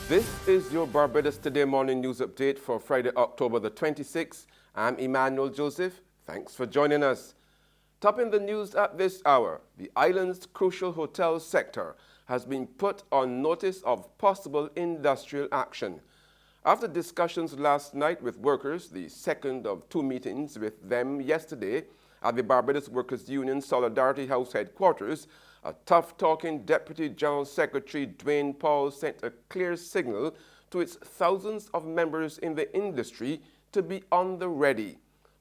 This is your Barbados Today morning news update for Friday, October the 26th. I'm Emmanuel Joseph. Thanks for joining us. Topping the news at this hour, the island's crucial hotel sector has been put on notice of possible industrial action. After discussions last night with workers, the second of two meetings with them yesterday at the Barbados Workers' Union Solidarity House headquarters, a tough-talking Deputy General Secretary Dwayne Paul sent a clear signal to its thousands of members in the industry to be on the ready.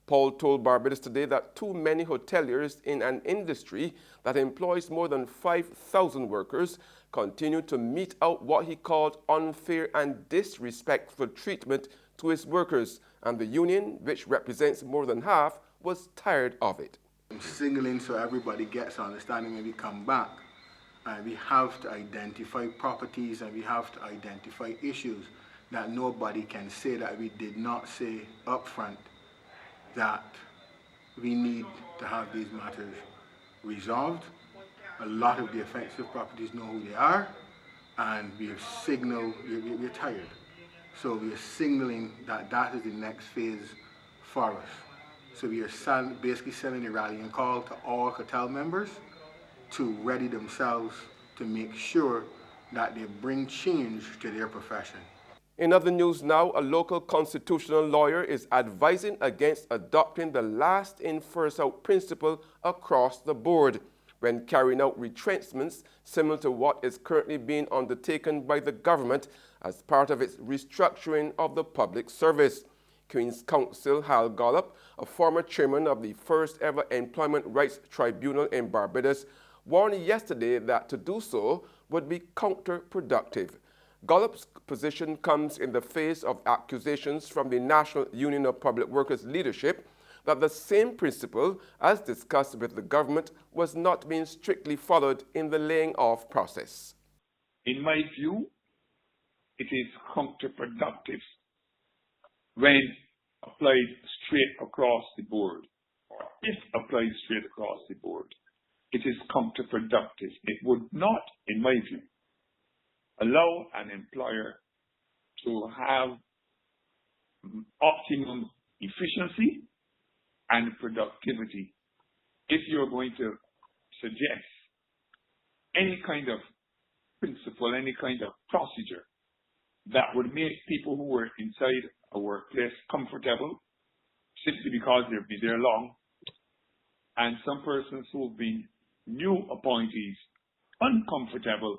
Paul told Barbados Today that too many hoteliers in an industry that employs more than 5,000 workers continue to mete out what he called unfair and disrespectful treatment to his workers, and the union, which represents more than half, was tired of it. I'm signaling so everybody gets understanding when we come back, and we have to identify properties and we have to identify issues that nobody can say that we did not say up front, that we need to have these matters resolved. A lot of the offensive properties know who they are, and we have signaled, we're tired. So we are signaling that that is the next phase for us. So we are basically sending a rallying call to all hotel members to ready themselves to make sure that they bring change to their profession. In other news now, a local constitutional lawyer is advising against adopting the last in, first out principle across the board when carrying out retrenchments similar to what is currently being undertaken by the government as part of its restructuring of the public service. Queen's Counsel Hal Gollop, a former chairman of the first ever Employment Rights Tribunal in Barbados, warned yesterday that to do so would be counterproductive. Gollop's position comes in the face of accusations from the National Union of Public Workers leadership that the same principle, as discussed with the government, was not being strictly followed in the laying off process. In my view, it is counterproductive when applied straight across the board, or if applied straight across the board. It is counterproductive. It would not, in my view, allow an employer to have optimum efficiency and productivity if you're going to suggest any kind of principle, any kind of procedure that would make people who were inside a workplace comfortable simply because they'll be there long, and some persons who've been new appointees uncomfortable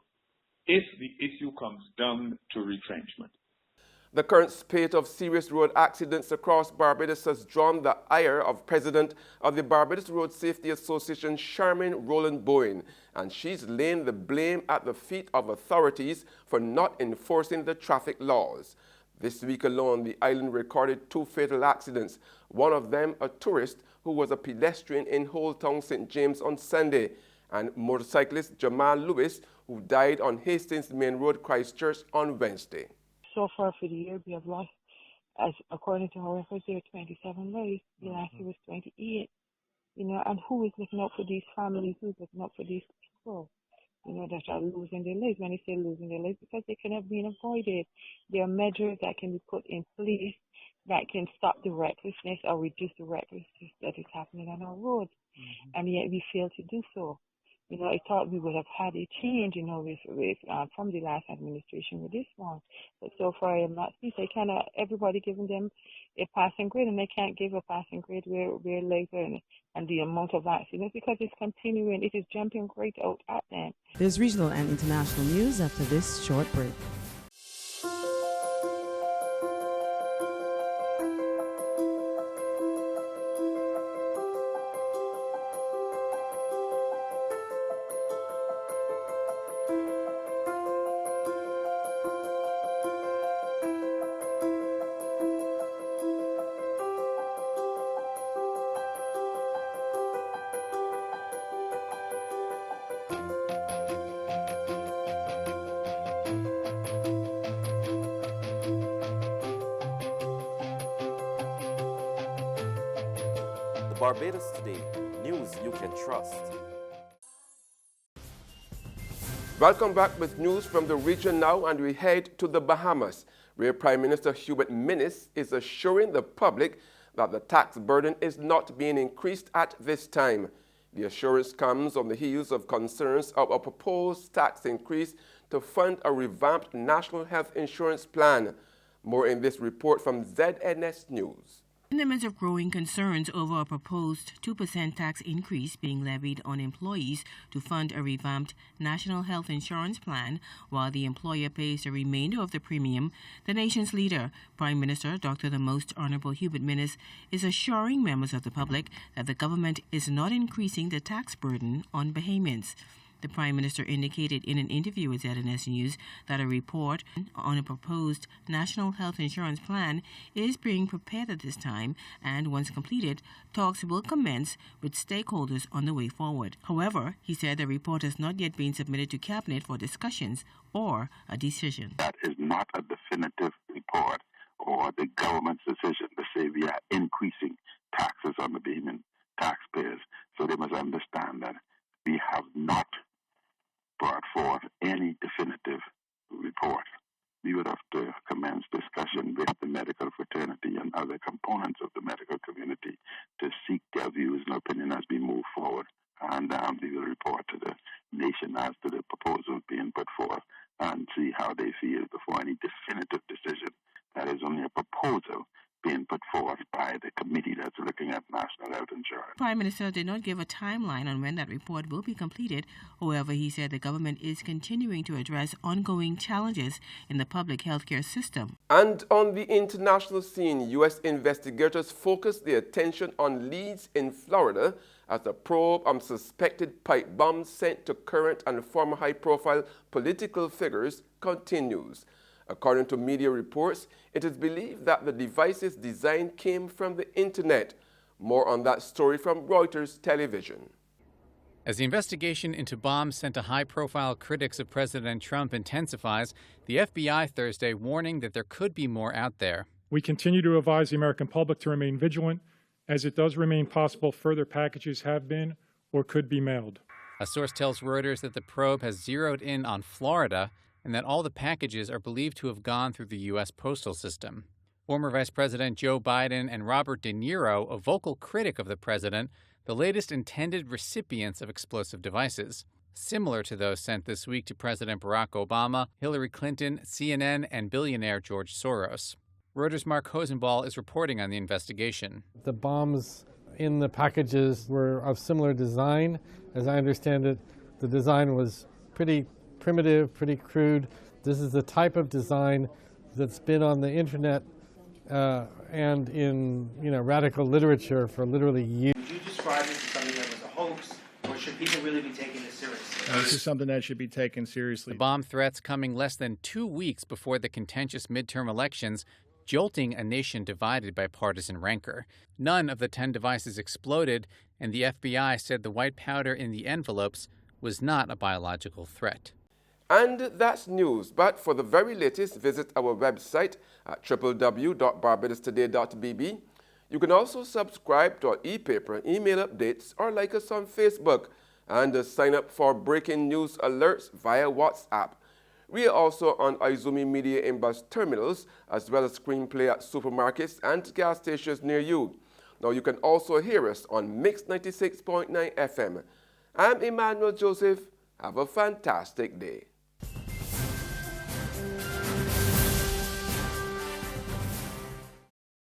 if the issue comes down to retrenchment. The current spate of serious road accidents across Barbados has drawn the ire of President of the Barbados Road Safety Association, Charmaine Rowland Bowen, and she's laying the blame at the feet of authorities for not enforcing the traffic laws. This week alone, the island recorded two fatal accidents, one of them a tourist who was a pedestrian in Old Town St. James on Sunday, and motorcyclist Jamal Lewis, who died on Hastings Main Road, Christchurch, on Wednesday. So far for the year, we have lost, as according to our records, there are 27 lives. The last year was 28. And who is looking out for these families? Who's looking out for these people? That are losing their lives. When I say losing their lives, because they can have been avoided. There are measures that can be put in place that can stop the recklessness or reduce the recklessness that is happening on our roads. And yet we fail to do so. I thought we would have had a change, from the last administration with this one. But so far, I'm not seeing. They everybody giving them a passing grade, and they can't give a passing grade where lives are and the amount of accidents because it's continuing. It is jumping right out at them. There's regional and international news after this short break. Barbados Today, news you can trust. Welcome back with news from the region now, and we head to the Bahamas, where Prime Minister Hubert Minnis is assuring the public that the tax burden is not being increased at this time. The assurance comes on the heels of concerns of a proposed tax increase to fund a revamped national health insurance plan. More in this report from ZNS News. In the midst of growing concerns over a proposed 2% tax increase being levied on employees to fund a revamped national health insurance plan while the employer pays the remainder of the premium, the nation's leader, Prime Minister Dr. the Most Honorable Hubert Minnis, is assuring members of the public that the government is not increasing the tax burden on Bahamians. The Prime Minister indicated in an interview with ZNS News that a report on a proposed national health insurance plan is being prepared at this time, and once completed, talks will commence with stakeholders on the way forward. However, he said the report has not yet been submitted to Cabinet for discussions or a decision. That is not a definitive report or the government's decision to say we are increasing taxes on the Bahamian taxpayers. So they must understand that we have not brought forth any definitive report. We would have to commence discussion with the medical fraternity and other components of the medical community to seek their views and opinion as we move forward. And we will report to the nation as to the proposals being put forth and see how they feel before any definitive decision. That is only a proposal being put forth by the committee that's looking at national health insurance. Prime Minister did not give a timeline on when that report will be completed. However, he said the government is continuing to address ongoing challenges in the public healthcare system. And on the international scene, U.S. investigators focused their attention on leads in Florida as a probe on suspected pipe bombs sent to current and former high-profile political figures continues. According to media reports, it is believed that the device's design came from the internet. More on that story from Reuters television. As the investigation into bombs sent to high-profile critics of President Trump intensifies, the FBI Thursday warning that there could be more out there. We continue to advise the American public to remain vigilant, as it does remain possible further packages have been or could be mailed. A source tells Reuters that the probe has zeroed in on Florida and that all the packages are believed to have gone through the U.S. postal system. Former Vice President Joe Biden and Robert De Niro, a vocal critic of the president, the latest intended recipients of explosive devices, similar to those sent this week to President Barack Obama, Hillary Clinton, CNN, and billionaire George Soros. Reuters' Mark Hosenball is reporting on the investigation. The bombs in the packages were of similar design. As I understand it, the design was pretty primitive, pretty crude. This is the type of design that's been on the internet and in radical literature for literally years. Would you describe this as something that was a hoax, or should people really be taking this seriously? This is something that should be taken seriously. The bomb threats coming less than 2 weeks before the contentious midterm elections, jolting a nation divided by partisan rancor. None of the 10 devices exploded, and the FBI said the white powder in the envelopes was not a biological threat. And that's news, but for the very latest, visit our website at www.barbadostoday.bb. You can also subscribe to our e-paper, email updates, or like us on Facebook, and sign up for breaking news alerts via WhatsApp. We are also on Izumi Media in bus terminals, as well as screenplay at supermarkets and gas stations near you. Now you can also hear us on Mix 96.9 FM. I'm Emmanuel Joseph. Have a fantastic day.